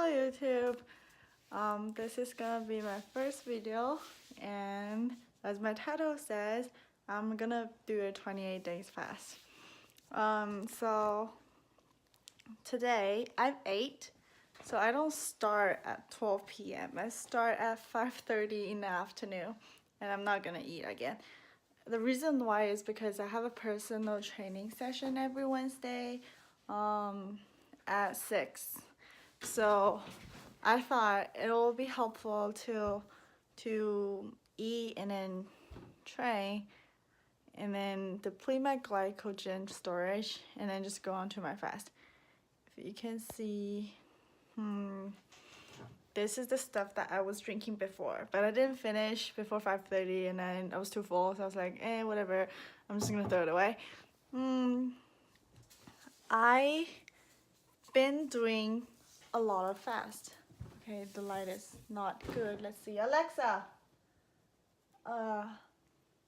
Hello YouTube. This is gonna be my first video, and as my title says, I'm gonna do a 28 days fast. So today I'm 8, so I don't start at 12 p.m. I start at 5:30 in the afternoon, and I'm not gonna eat again. The reason why is because I have a personal training session every Wednesday at 6. So I thought it will be helpful to eat and then train and then deplete my glycogen storage and then just go on to my fast. If you can see, this is the stuff that I was drinking before, but I didn't finish before 5:30 and then I was too full, so I was like, whatever, I'm just gonna throw it away. I've been doing a lot of fast. Okay, the light is not good. Let's see. Alexa,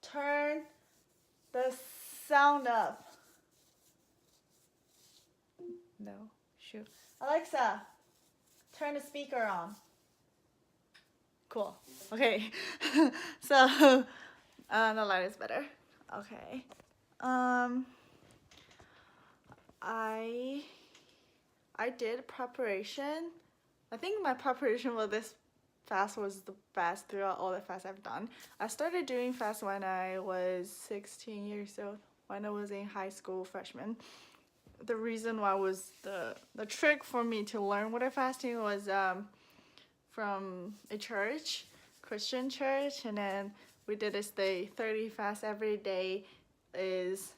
turn the sound up. No, shoot. Alexa, turn the speaker on. Cool. Okay. So, the light is better. Okay. I did preparation. I think my preparation for this fast was the best throughout all the fasts I've done. I started doing fast when I was 16 years old, when I was in high school freshman. The reason why was the trick for me to learn water fasting was from a church, Christian church, and then we did this day 30 fast every day is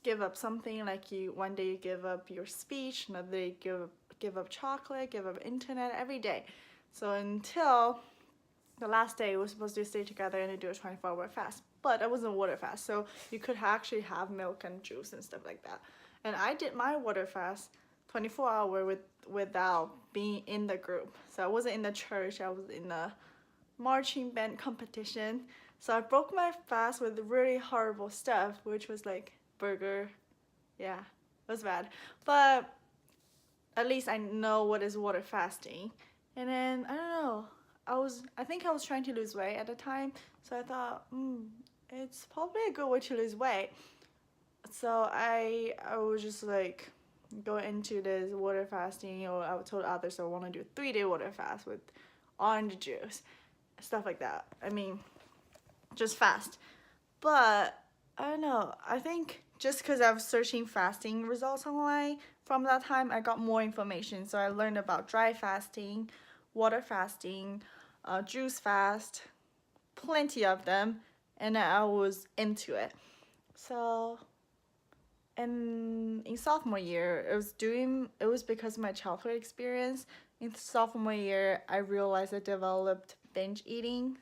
give up something, like one day you give up your speech, another day you give up chocolate, give up internet every day. So until the last day, we were supposed to stay together and do a 24-hour fast, but it wasn't water fast, so you could actually have milk and juice and stuff like that. And I did my water fast 24-hour without being in the group. So I wasn't in the church, I was in a marching band competition. So I broke my fast with really horrible stuff, which was like burger. Yeah, it was bad, but at least I know what is water fasting. And then I don't know, I think I was trying to lose weight at the time, so I thought it's probably a good way to lose weight. So I was just like go into this water fasting, or I told others I want to do a 3-day water fast with orange juice, stuff like that. I mean, just fast. But I don't know, I think just because I was searching fasting results online from that time, I got more information. So I learned about dry fasting, water fasting, juice fast, plenty of them, and I was into it. So in sophomore year, it was because of my childhood experience. In sophomore year, I realized I developed binge eating.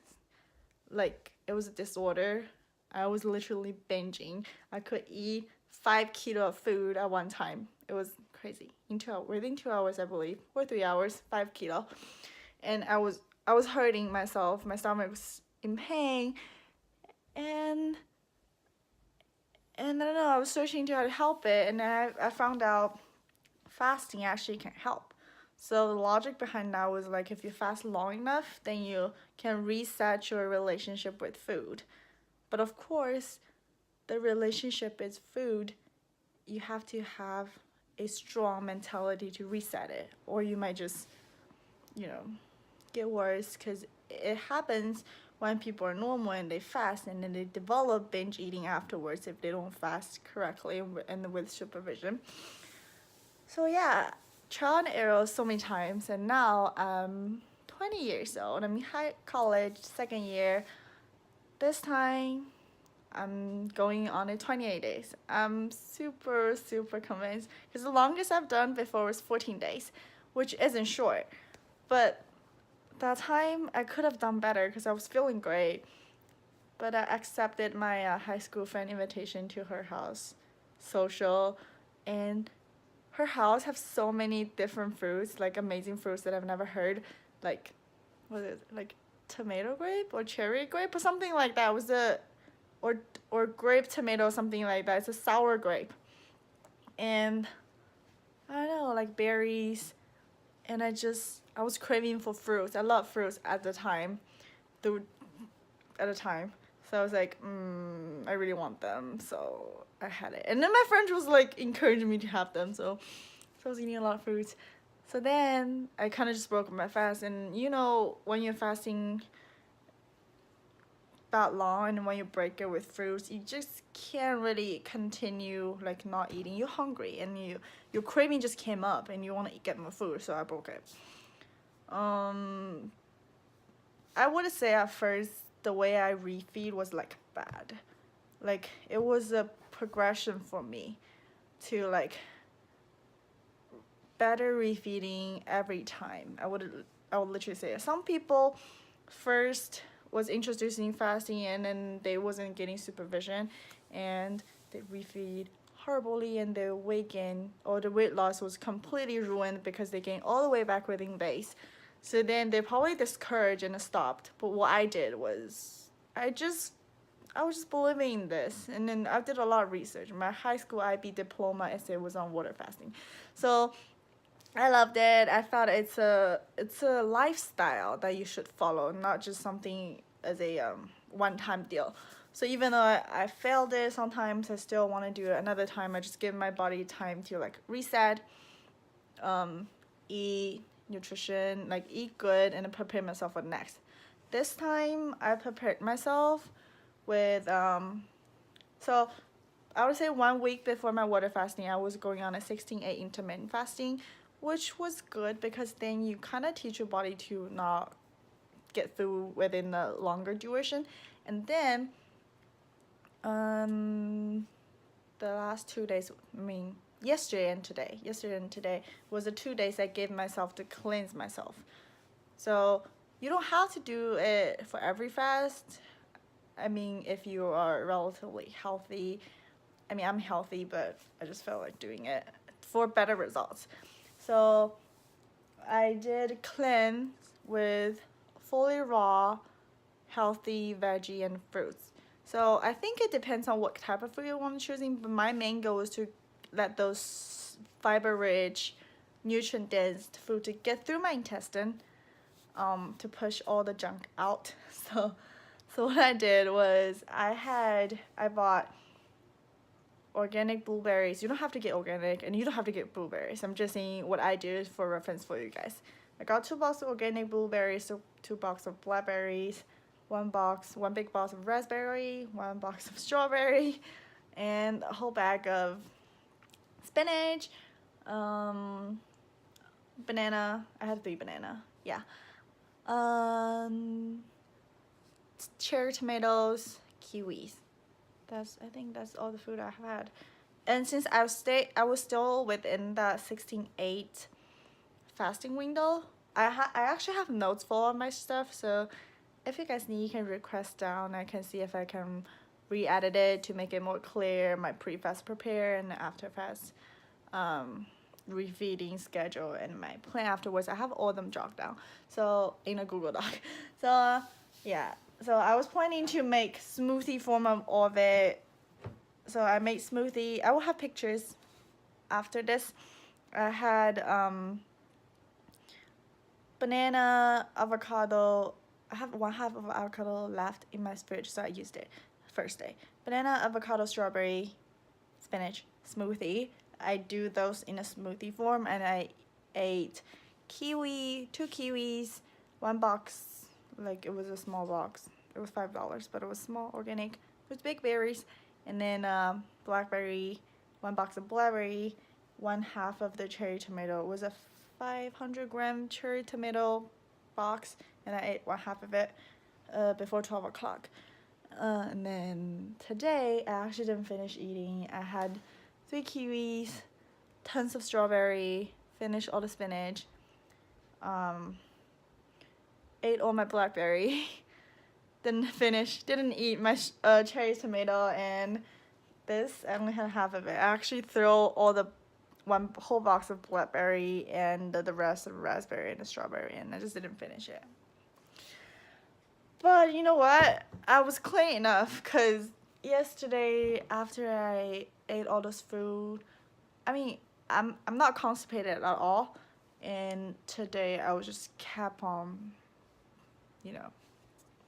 Like, it was a disorder. I was literally binging. I could eat 5 kilos of food at one time. It was crazy. Within 2 hours, I believe, or 3 hours, 5 kilos. And I was hurting myself. My stomach was in pain. And I don't know, I was searching to how to help it, and I found out fasting actually can help. So the logic behind that was like, if you fast long enough, then you can reset your relationship with food. But of course, the relationship is food. You have to have a strong mentality to reset it, or you might just, get worse, because it happens when people are normal and they fast, and then they develop binge eating afterwards if they don't fast correctly and with supervision. So yeah, trial and error so many times, and now I'm 20 years old. I'm in college, second year. This time, I'm going on a 28 days. I'm super convinced, because the longest I've done before was 14 days, which isn't short. But that time I could have done better because I was feeling great. But I accepted my high school friend invitation to her house, social, and her house has so many different fruits, like amazing fruits that I've never heard, like, what is it, like tomato grape or cherry grape or something like that. Was or grape tomato, something like that. It's a sour grape. And I don't know, like berries and I was craving for fruits. I love fruits at the time. So I was like, I really want them, so I had it. And then my friend was like encouraging me to have them, so I was eating a lot of fruits. So then I kind of just broke my fast, and you know, when you're fasting that long and when you break it with fruits, you just can't really continue like not eating. You're hungry and your craving just came up and you want to get more food, so I broke it. I would say at first the way I refeed was like bad. Like it was a progression for me to like better refeeding every time. I would literally say it. Some people first was introducing fasting and then they wasn't getting supervision and they refeed horribly and their weight gain or the weight loss was completely ruined because they gained all the way back within base. So then they probably discouraged and stopped. But what I did was I was just believing in this, and then I did a lot of research. My high school IB diploma essay was on water fasting, so I loved it. I thought it's a lifestyle that you should follow, not just something as a one-time deal. So even though I failed it, sometimes I still want to do it another time. I just give my body time to like reset, eat nutrition, like eat good, and then prepare myself for the next. This time I prepared myself with so I would say 1 week before my water fasting, I was going on a 16/8 intermittent fasting, which was good because then you kind of teach your body to not get through within the longer duration. And then the last 2 days, I mean yesterday and today was the 2 days I gave myself to cleanse myself. So you don't have to do it for every fast. I mean, if you are relatively healthy, I mean, I'm healthy, but I just felt like doing it for better results. So I did cleanse with fully raw, healthy veggie and fruits. So I think it depends on what type of food you want to choosing, but my main goal is to let those fiber-rich, nutrient-dense food to get through my intestine, to push all the junk out. So what I did was I bought organic blueberries. You don't have to get organic and you don't have to get blueberries. I'm just saying what I do for reference for you guys. I got 2 boxes of organic blueberries, 2 boxes of blackberries, 1 big box of raspberry, 1 box of strawberry, and a whole bag of spinach, banana. I had 3 banana. Yeah. Cherry tomatoes, kiwis. I think that's all the food I have had. And since I was still within that 16/8 fasting window, I actually have notes full of my stuff, so if you guys need, you can request down. I can see if I can re-edit it to make it more clear, my pre-fast prepare and after fast refeeding schedule and my plan afterwards. I have all of them jotted down, so in a Google Doc. So yeah, so I was planning to make smoothie form of all of it. So I made smoothie. I will have pictures after this. I had banana, avocado. I have 1/2 of avocado left in my fridge, so I used it first day. Banana, avocado, strawberry, spinach smoothie. I do those in a smoothie form, and I ate kiwi, 2 kiwis, 1 box, like it was a small box. It was $5, but it was small, organic, with big berries, and then blackberry, 1 box of blackberry, 1/2 of the cherry tomato. It was a 500-gram cherry tomato box, and I ate 1/2 of it before 12 o'clock. And then today, I actually didn't finish eating. I had 3 kiwis, tons of strawberry, finished all the spinach, ate all my blackberry, didn't eat my cherry tomato, and this, I only had 1/2 of it. I actually threw all the 1 whole box of blackberry and the rest of raspberry and the strawberry, and I just didn't finish it. But you know what? I was clean enough, because yesterday after I ate all this food, I mean, I'm not constipated at all, And today I was just kept on, you know,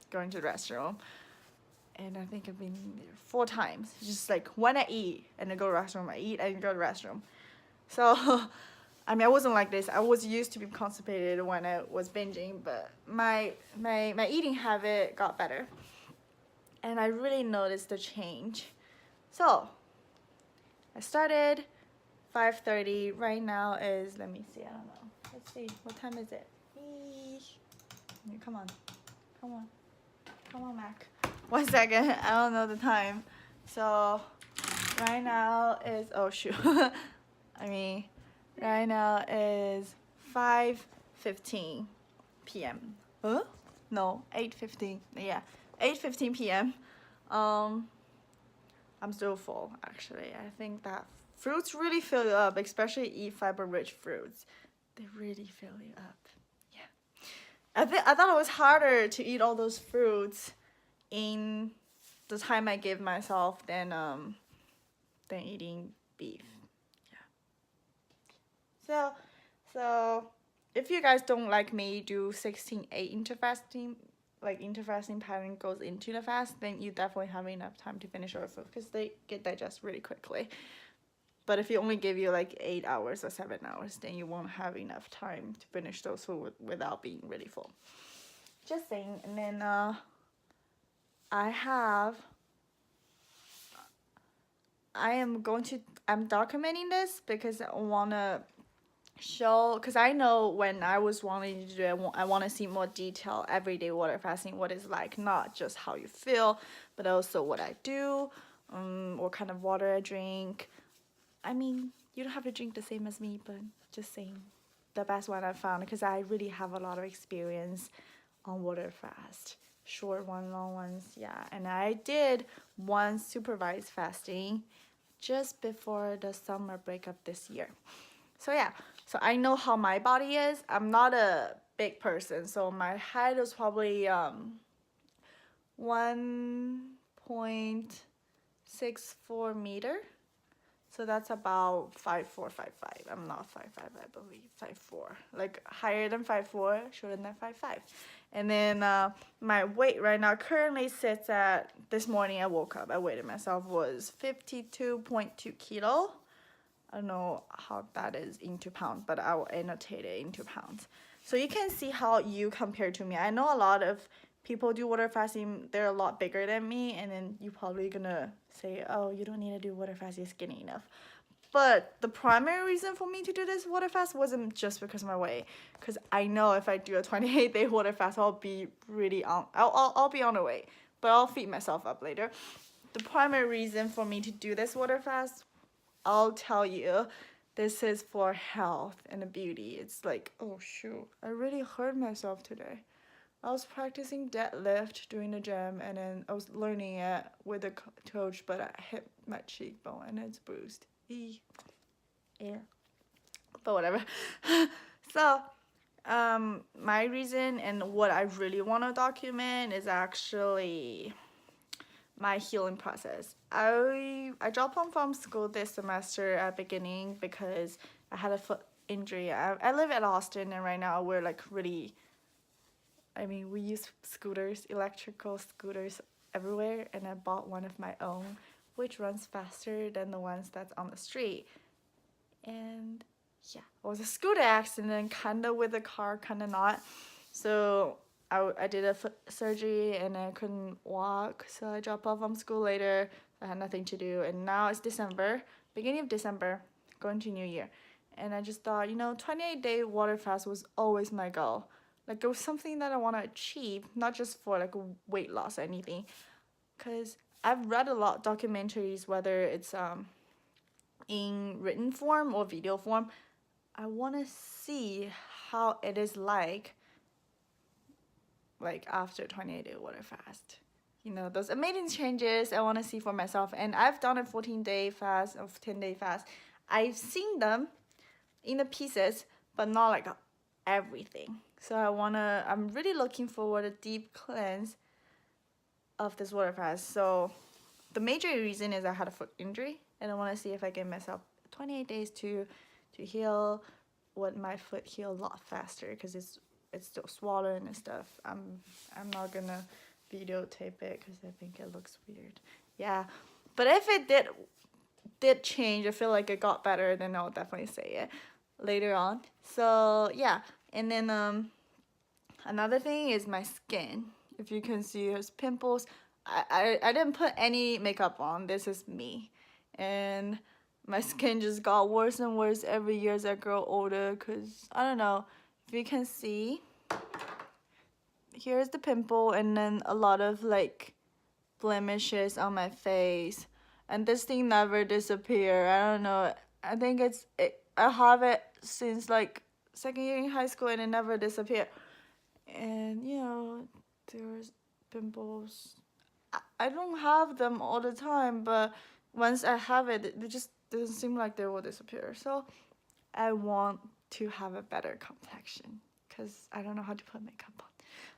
going to the restroom. And I think I've been there 4 times. Just like when I eat and I go to the restroom, I eat and go to the restroom. So, I mean, I wasn't like this. I was used to be constipated when I was binging, but my eating habit got better. And I really noticed the change. So, I started 5:30. Right now is, let me see, I don't know. Let's see, what time is it? Eesh. Come on, come on, come on, Mac. 1 second, I don't know the time. So right now is, oh shoot. I mean, right now is 5:15 p.m. Huh? No, 8:15. Yeah, 8:15 p.m. I'm still full, actually. I think that fruits really fill you up, especially eat fiber-rich fruits. They really fill you up. Yeah. I thought it was harder to eat all those fruits in the time I give myself than eating beef. Yeah. So if you guys don't like me do 16/8 interfasting, like interfasting pattern goes into the fast, then you definitely have enough time to finish your food because they get digested really quickly. But if you only give you like 8 hours or 7 hours, then you won't have enough time to finish those food without being really full. Just saying. And then I'm documenting this because I want to show, because I know when I was wanting to do it, I want to see more detail everyday water fasting, what it's like, not just how you feel, but also what I do, what kind of water I drink. I mean, you don't have to drink the same as me, but just saying the best one I found, because I really have a lot of experience on water fast. Short one, long ones, yeah. And I did one supervised fasting just before the summer break of this year. So yeah, so I know how my body is. I'm not a big person, so my height was probably 1.64 meter. So that's about 5'4", 5'5". I'm not 5'5", I believe, 5'4". Like higher than 5'4", shorter than 5'5". And then my weight right now currently sits at, this morning I woke up, I weighed myself, was 52.2 kilo. I don't know how that is into pounds, but I will annotate it into pounds. So you can see how you compare to me. I know a lot of people do water fasting, they're a lot bigger than me, and then you're probably gonna say, oh, you don't need to do water fast, you're skinny enough. But the primary reason for me to do this water fast wasn't just because of my weight, because I know if I do a 28-day water fast, I'll be really I'll be on the weight, but I'll feed myself up later. The primary reason for me to do this water fast, I'll tell you, this is for health and beauty. It's like, oh shoot, I really hurt myself today. I was practicing deadlift during the gym, and then I was learning it with a coach, but I hit my cheekbone and it's bruised. Yeah. But whatever. So, my reason and what I really want to document is actually my healing process. I dropped home from school this semester at beginning because I had a foot injury. I live in Austin, and right now we're like really, I mean, we use scooters, electrical scooters everywhere, and I bought one of my own, which runs faster than the ones that's on the street. And yeah, it was a scooter accident, kind of with a car, kind of not. So I did a foot surgery and I couldn't walk, so I dropped off from school later. I had nothing to do, and now it's December, beginning of December, going to New Year. And I just thought, 28-day water fast was always my goal. Like, it was something that I want to achieve, not just for like weight loss or anything. Because I've read a lot of documentaries, whether it's in written form or video form. I want to see how it is like after 28-day water fast. Those amazing changes I want to see for myself. And I've done a 14-day fast or 10-day fast. I've seen them in the pieces, but not like everything. So I'm really looking forward to a deep cleanse of this water fast. So the major reason is I had a foot injury, and I want to see if I can myself 28 days to heal would my foot heal a lot faster because it's still swollen and stuff. I'm not gonna videotape it because I think it looks weird. Yeah, but if it did change, I feel like it got better, then I'll definitely say it later on. So yeah, and then another thing is my skin. If you can see, there's pimples. I didn't put any makeup on. This is me, and my skin just got worse and worse every year as I grow older. Cause I don't know if you can see. Here's the pimple, and then a lot of like blemishes on my face, and this thing never disappear. I don't know. I think I have it since like second year in high school, and it never disappeared. And you know, there's pimples. I don't have them all the time, but once I have it, it just doesn't seem like they will disappear. So I want to have a better complexion because I don't know how to put makeup on.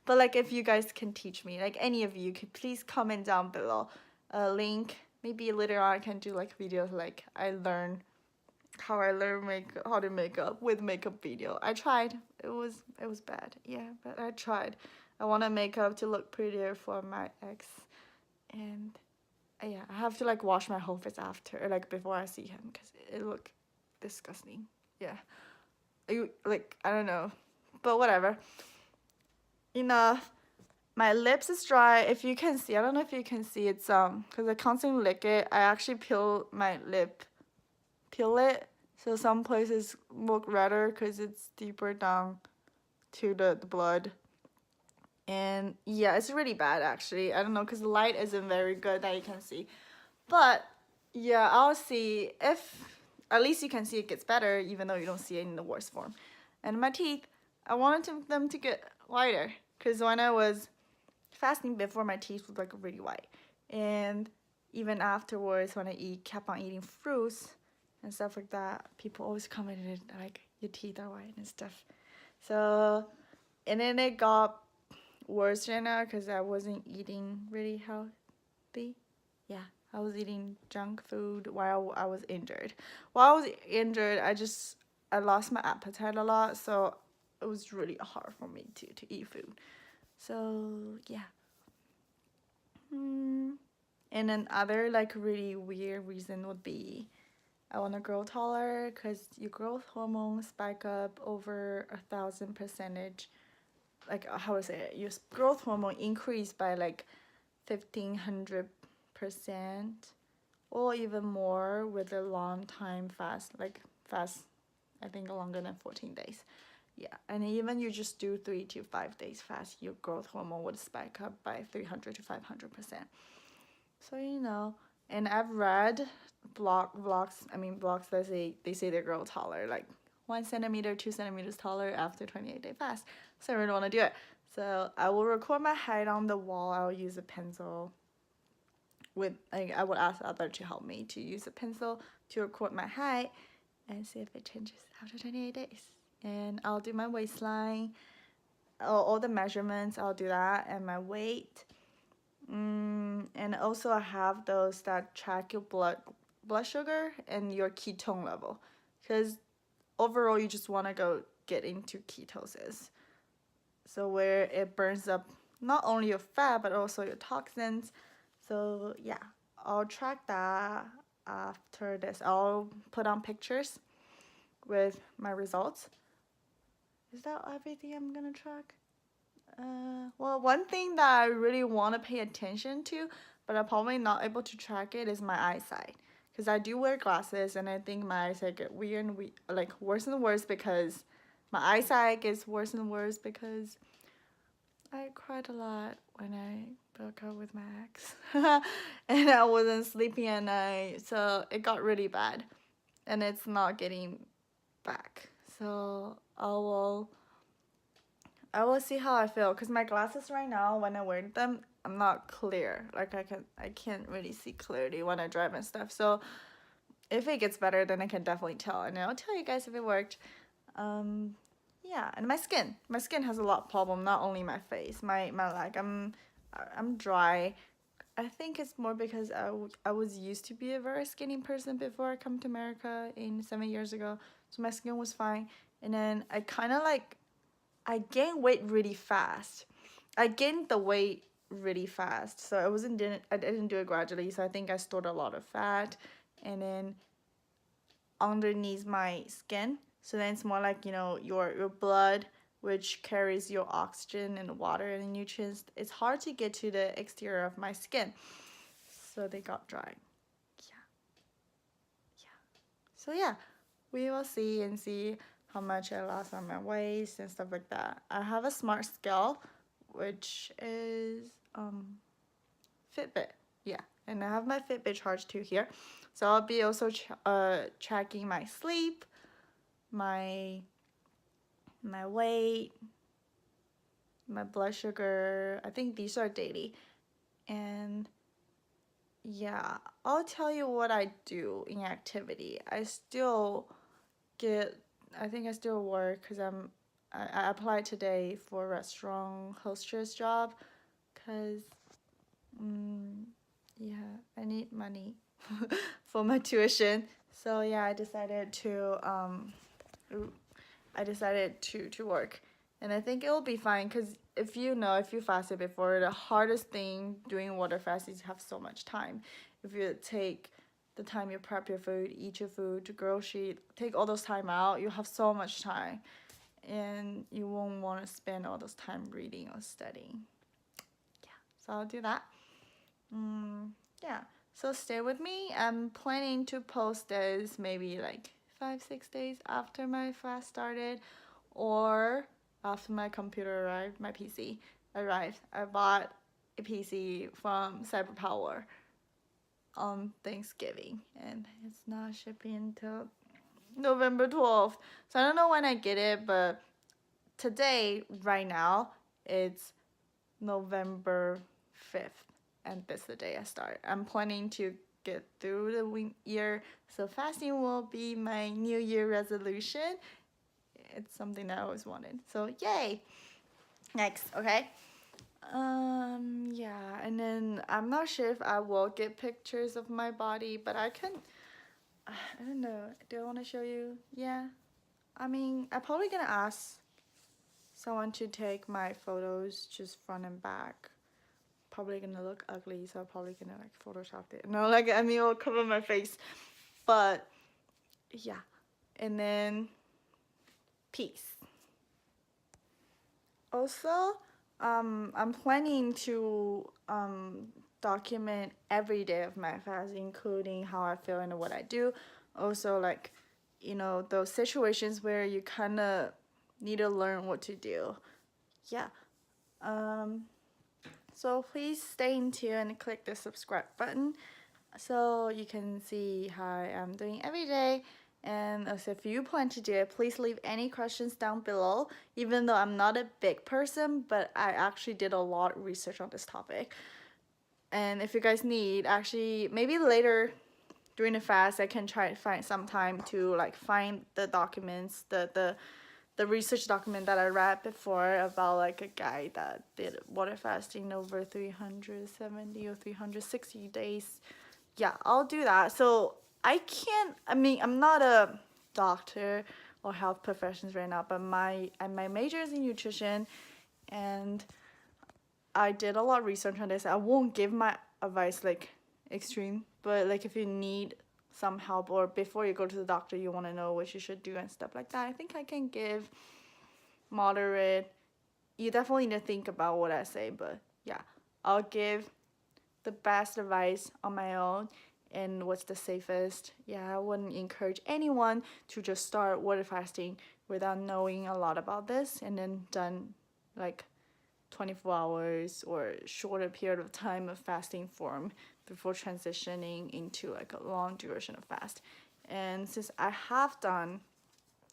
But like, if you guys can teach me, like any of you, could please comment down below a link. Maybe later on I can do like videos like how I learn how to make up with makeup video. I tried. It was bad. Yeah, but I tried. I want to make up to look prettier for my ex, and yeah, I have to like wash my whole face after, or like before I see him, because it look disgusting. Yeah, I don't know, but whatever. Enough. My lips is dry. If you can see, I don't know if you can see, it's because I constantly lick it. I actually peel my lip, peel it, so some places look redder because it's deeper down to the blood. And yeah, it's really bad actually. I don't know because the light isn't very good that you can see, but yeah, I'll see if at least you can see it gets better, even though you don't see it in the worst form. And my teeth, I wanted them to get whiter because when I was fasting before, my teeth was like really white, and even afterwards when I kept on eating fruits and stuff like that, people always commented like your teeth are white and stuff. So, and then it got worse right now because I wasn't eating really healthy. Yeah, I was eating junk food while I was injured. While I was injured, I lost my appetite a lot, so it was really hard for me to eat food. So yeah. And another like really weird reason would be I want to grow taller because your growth hormones spike up over 1,000%. Like how to say it? Your growth hormone increased by like 1,500% or even more with a long time fast. I think longer than 14 days. Yeah, and even you just do 3 to 5 days fast, your growth hormone would spike up by 300 to 500%. So you know, and I've read blogs that they say they grow taller, like 1 centimeter, 2 centimeters taller after 28-day fast. So I really want to do it. So I will record my height on the wall. I'll use a pencil. I would ask others to help me to use a pencil to record my height and see if it changes after 28 days. And I'll do my waistline, all the measurements. I'll do that, and my weight. And also I have those that track your blood sugar and your ketone level, because overall you just want to go get into ketosis, so where it burns up not only your fat but also your toxins. So yeah, I'll track that after this. I'll put on pictures with my results. Is that everything I'm gonna track? Well, one thing that I really want to pay attention to, but I'm probably not able to track it, is my eyesight. Because I do wear glasses, and I think my eyesight get weird and worse and worse because my eyesight gets worse and worse because I cried a lot when I broke up with my ex. And I wasn't sleeping at night, so it got really bad. And it's not getting back. So I will see how I feel, because my glasses right now, when I wear them, I'm not clear. Like I can't really see clearly when I drive and stuff. So if it gets better, then I can definitely tell, and I'll tell you guys if it worked. Yeah, and my skin has a lot of problem. Not only my face, my like I'm dry. I think it's more because I was used to be a very skinny person before I come to America 7 years ago. So my skin was fine. and then I kind of like, I gained weight really fast. I gained the weight really fast, so I didn't do it gradually. So I think I stored a lot of fat, and then underneath my skin. So then it's more like, you know, your blood, which carries your oxygen and water and the nutrients. It's hard to get to the exterior of my skin, so they got dry. Yeah. So yeah, we will see how much I lost on my waist and stuff like that. I have a smart scale, which is Fitbit. Yeah, and I have my Fitbit charge too here. So I'll be also tracking my sleep, my weight, my blood sugar. I think these are daily. And yeah, I'll tell you what I do in activity. I still work because I applied today for a restaurant hostess job because yeah, I need money for my tuition. So yeah, I decided to work, and I think it'll be fine because if you fasted before, the hardest thing doing water fast is you have so much time. If you take the time you prep your food, eat your food, to grocery, take all those time out, you have so much time, and you won't want to spend all those time reading or studying. Yeah, so I'll do that. Yeah, so stay with me. I'm planning to post this maybe like 5-6 days after my fast started, or after my computer arrived, my PC arrived. I bought a PC from Cyberpower on Thanksgiving, and it's not shipping until November 12th. So I don't know when I get it, but today, right now, it's November 5th, and this is the day I start. I'm planning to get through the year, so fasting will be my New Year resolution. It's something that I always wanted. So yay! Next, okay. Yeah, and then I'm not sure if I will get pictures of my body, but I can. I don't know. Do I want to show you? Yeah. I mean, I'm probably gonna ask someone to take my photos just front and back. Probably gonna look ugly, so I'm probably gonna like Photoshop it. No, like, I mean, it'll cover my face. But yeah, and then peace. Also, I'm planning to document every day of my fast, including how I feel and what I do. Also, like, you know, those situations where you kind of need to learn what to do. Yeah. So please stay in tune and click the subscribe button so you can see how I'm doing every day. And also, if you plan to do it, please leave any questions down below. Even though I'm not a big person, but I actually did a lot of research on this topic. And if you guys need, actually, maybe later during the fast, I can try to find some time to like find the documents, the research document that I read before about like a guy that did water fasting over 370 or 360 days. Yeah, I'll do that. So I mean, I'm not a doctor or health professionals right now, but my major is in nutrition, and I did a lot of research on this. I won't give my advice like extreme, but like if you need some help or before you go to the doctor, you want to know what you should do and stuff like that, I think I can give moderate. You definitely need to think about what I say, but yeah, I'll give the best advice on my own and what's the safest. Yeah, I wouldn't encourage anyone to just start water fasting without knowing a lot about this and then done like 24 hours or shorter period of time of fasting form before transitioning into like a long duration of fast. And since I have done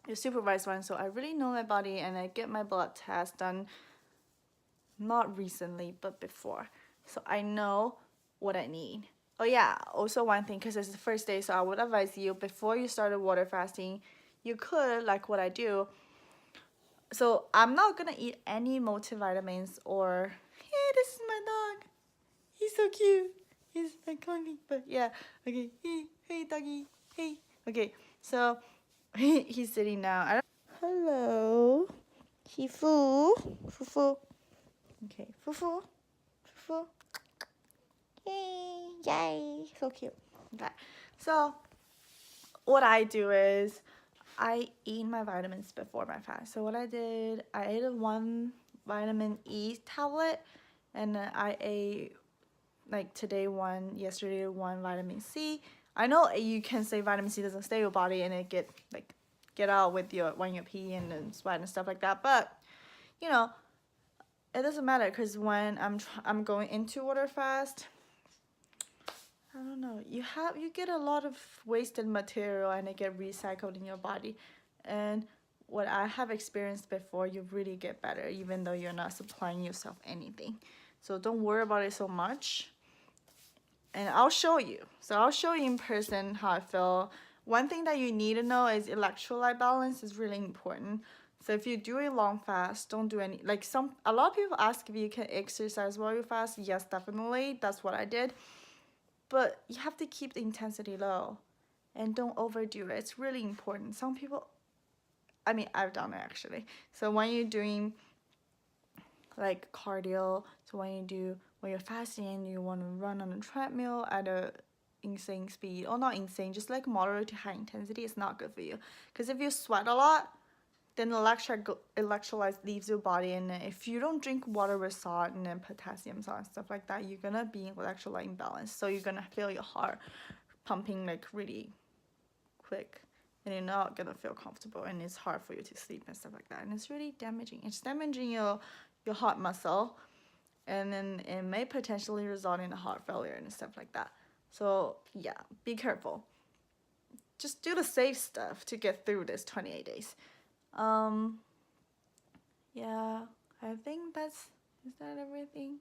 a supervised one, so I really know my body, and I get my blood test done not recently but before, so I know what I need. Oh yeah, also one thing, because it's the first day, so I would advise you before you started water fasting, you could, like what I do, so I'm not gonna eat any multivitamins or, hey, this is my dog, he's so cute, he's like calling, but yeah, okay, hey doggy, hey, okay, so he's sitting now. hello. Fufu. Fufu. Okay, Fufu. Fufu. Yay. Yay. So cute. Okay. So what I do is I eat my vitamins before my fast. So what I did, I ate one vitamin E tablet, and I ate like today one, yesterday one vitamin C. I know you can say vitamin C doesn't stay in your body and it get out with your when you pee and then sweat and stuff like that, but you know it doesn't matter because when I'm going into water fast, I don't know, you get a lot of wasted material and it get recycled in your body, and what I have experienced before, you really get better even though you're not supplying yourself anything. So don't worry about it so much. And I'll show you. So I'll show you in person how I feel. One thing that you need to know is electrolyte balance is really important. So if you do a long fast, don't do any, like a lot of people ask if you can exercise while you fast. Yes, definitely. That's what I did. But you have to keep the intensity low and don't overdo it. It's really important. Some people, I mean, I've done it actually. So when you're doing like cardio, so when you're fasting and you want to run on a treadmill at a insane speed, or not insane, just like moderate to high intensity, it's not good for you. Because if you sweat a lot, then electrolytes leaves your body, and if you don't drink water with salt and then potassium salt and stuff like that, you're gonna be in electrolyte imbalance. So you're gonna feel your heart pumping like really quick, and you're not gonna feel comfortable, and it's hard for you to sleep and stuff like that, and it's really damaging. It's damaging your heart muscle, and then it may potentially result in a heart failure and stuff like that. So yeah, be careful. Just do the safe stuff to get through this 28 days. Yeah, I think is that everything?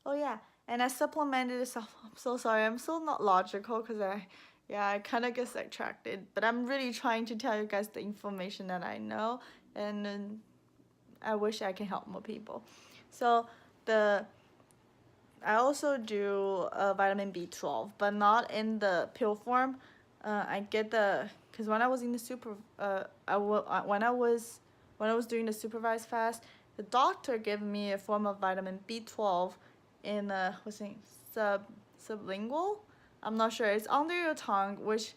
Oh yeah, and I supplemented this. I'm so sorry, I'm so not logical because I kind of get sidetracked, but I'm really trying to tell you guys the information that I know, and I wish I can help more people. So I also do vitamin B12, but not in the pill form. I get because when I was in the when I was doing the supervised fast, the doctor gave me a form of vitamin B12 in sublingual. I'm not sure. It's under your tongue, which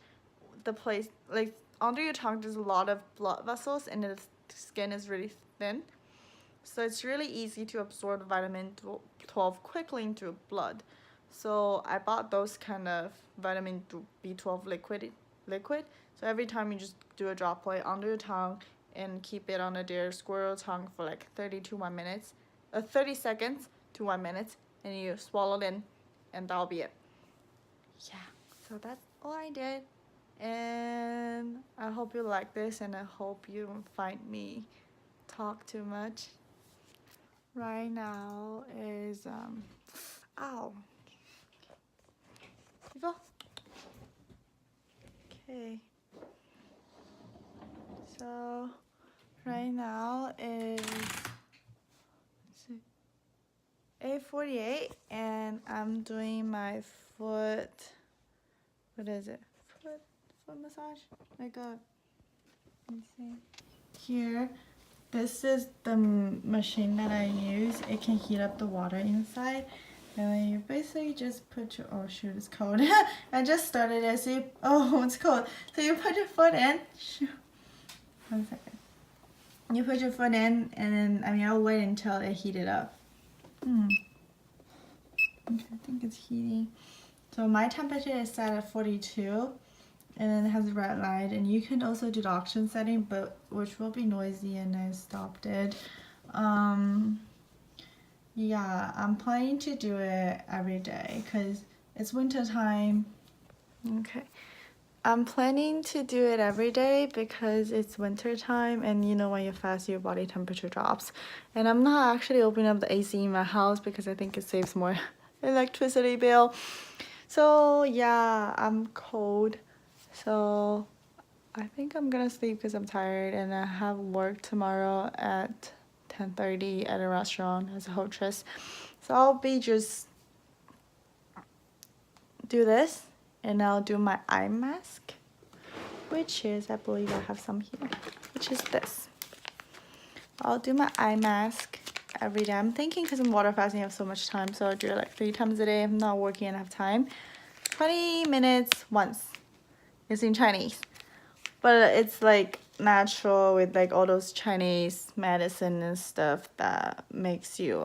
the place like under your tongue there's a lot of blood vessels and the skin is really thin. So it's really easy to absorb vitamin 12 quickly into blood. So I bought those kind of vitamin B12 liquid. So every time you just do a droplet under your tongue and keep it on a deer squirrel tongue for like 30 seconds to 1 minute, and you swallow it in, and that'll be it. Yeah, so that's all I did. And I hope you like this, and I hope you don't find me talk too much. Right now is ow. People. Okay. So right now is 8:48, and I'm doing my foot. What is it? Foot massage. Like a. Let me see. Here. This is the machine that I use. It can heat up the water inside. And then you basically just put your, oh shoot, it's cold. I just started it, so it's cold. So you put your foot in. Shoot. 1 second. You put your foot in, and then, I'll wait until it heated up. Okay, I think it's heating. So my temperature is set at 42. And then it has a red light, and you can also do the oxygen setting, but which will be noisy, and I stopped it. Yeah, I'm planning to do it every day because it's winter time. Okay, I'm planning to do it every day because it's winter time, and when you fast, your body temperature drops. And I'm not actually opening up the AC in my house because I think it saves more electricity bill. So yeah, I'm cold. So I think I'm gonna sleep because I'm tired, and I have work tomorrow at 10:30 at a restaurant as a hostess. So I'll be just do this, and I'll do my eye mask, which is, I believe I have some here. which is this. I'll do my eye mask every day. I'm thinking because I'm water fasting, I have so much time, so I'll do it like 3 times a day. If I'm not working and have time. 20 minutes once. It's in Chinese. But it's like natural with like all those Chinese medicine and stuff that makes you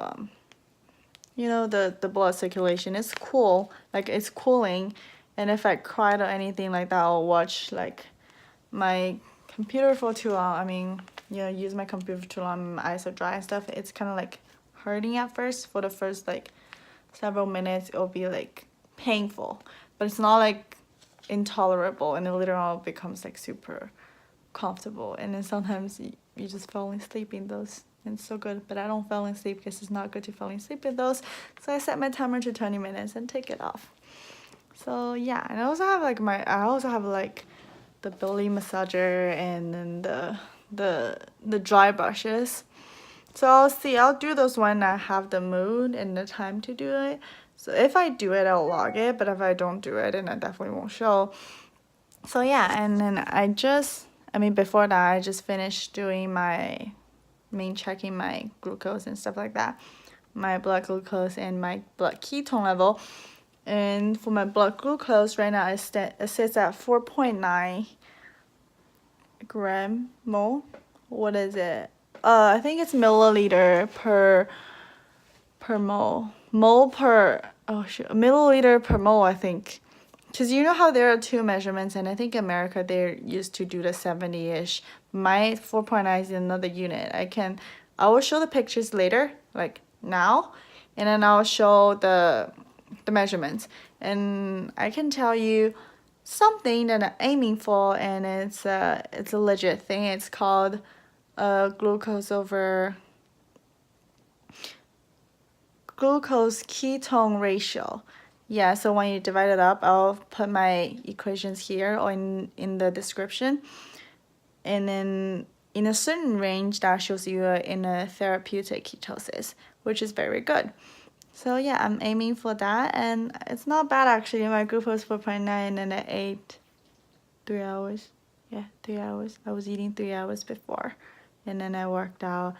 you know, the blood circulation is cool, like it's cooling. And if I cried or anything like that, I'll watch like my computer for too long. I mean, you know, use my computer for too long, my eyes are dry and stuff. It's kind of like hurting at first. For the first like several minutes, it'll be like painful, but it's not like intolerable, and then later on it becomes like super comfortable. And then sometimes you just fall asleep in those. And it's so good, but I don't fall asleep because it's not good to fall asleep in those. So I set my timer to 20 minutes and take it off. So yeah, and I also have like the belly massager and then the dry brushes. So I'll do those when I have the mood and the time to do it. So if I do it, I'll log it, but if I don't do it, then I definitely won't show. So yeah, and then before that, I just finished doing checking my glucose and stuff like that, my blood glucose and my blood ketone level. And for my blood glucose right now, it sits at 4.9 gram mole. What is it? I think it's milliliter per mole. Milliliter per mole, I think. Because you know how there are 2 measurements, and I think in America they're used to do the 70-ish. My 4.9 is another unit. I will show the pictures later, like now, and then I'll show the measurements. And I can tell you something that I'm aiming for, and it's a legit thing. It's called glucose ketone ratio. Yeah, so when you divide it up, I'll put my equations here or in the description. And then in a certain range, that shows you in a therapeutic ketosis, which is very good. So yeah, I'm aiming for that, and it's not bad actually. My glucose 4.9, and I ate 3 hours. Yeah, 3 hours. I was eating 3 hours before, and then I worked out.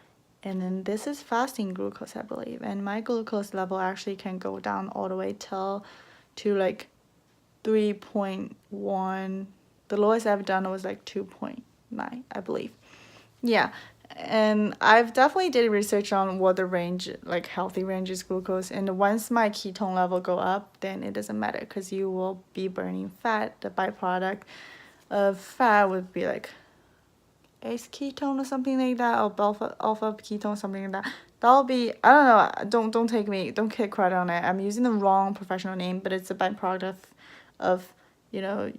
And then this is fasting glucose, I believe. And my glucose level actually can go down all the way to like 3.1. The lowest I've done was like 2.9, I believe. Yeah. And I've definitely did research on what the range, like healthy range is glucose. And once my ketone level go up, then it doesn't matter because you will be burning fat. The byproduct of fat would be like ACE ketone or something like that, or alpha ketone, something like that. That'll be, I don't know, don't take credit on it. I'm using the wrong professional name, but it's a byproduct of you know,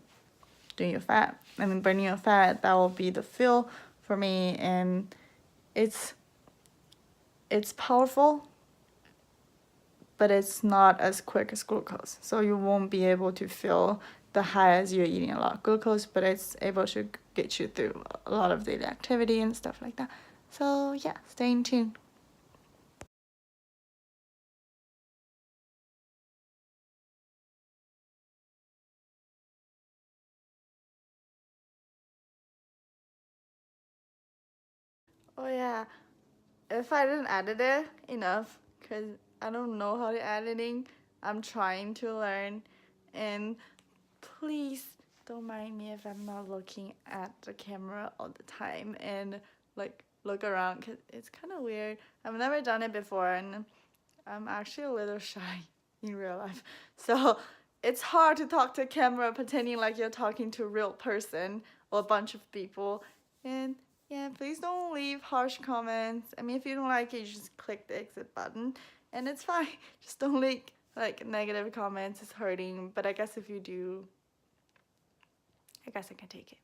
doing your fat. Burning your fat, that will be the fuel for me, and it's powerful, but it's not as quick as glucose. So you won't be able to feel the high as you're eating a lot of glucose, but it's able to get you through a lot of daily activity and stuff like that. So yeah, stay tuned. Oh yeah, if I didn't edit it enough, because I don't know how to editing, I'm trying to learn, and please don't mind me if I'm not looking at the camera all the time and like look around, because it's kind of weird. I've never done it before, and I'm actually a little shy in real life, so it's hard to talk to camera pretending like you're talking to a real person or a bunch of people. And yeah, please don't leave harsh comments. I mean, if you don't like it, you just click the exit button and it's fine. Just don't leave like negative comments. It's hurting, but I guess if you do, I guess I can take it.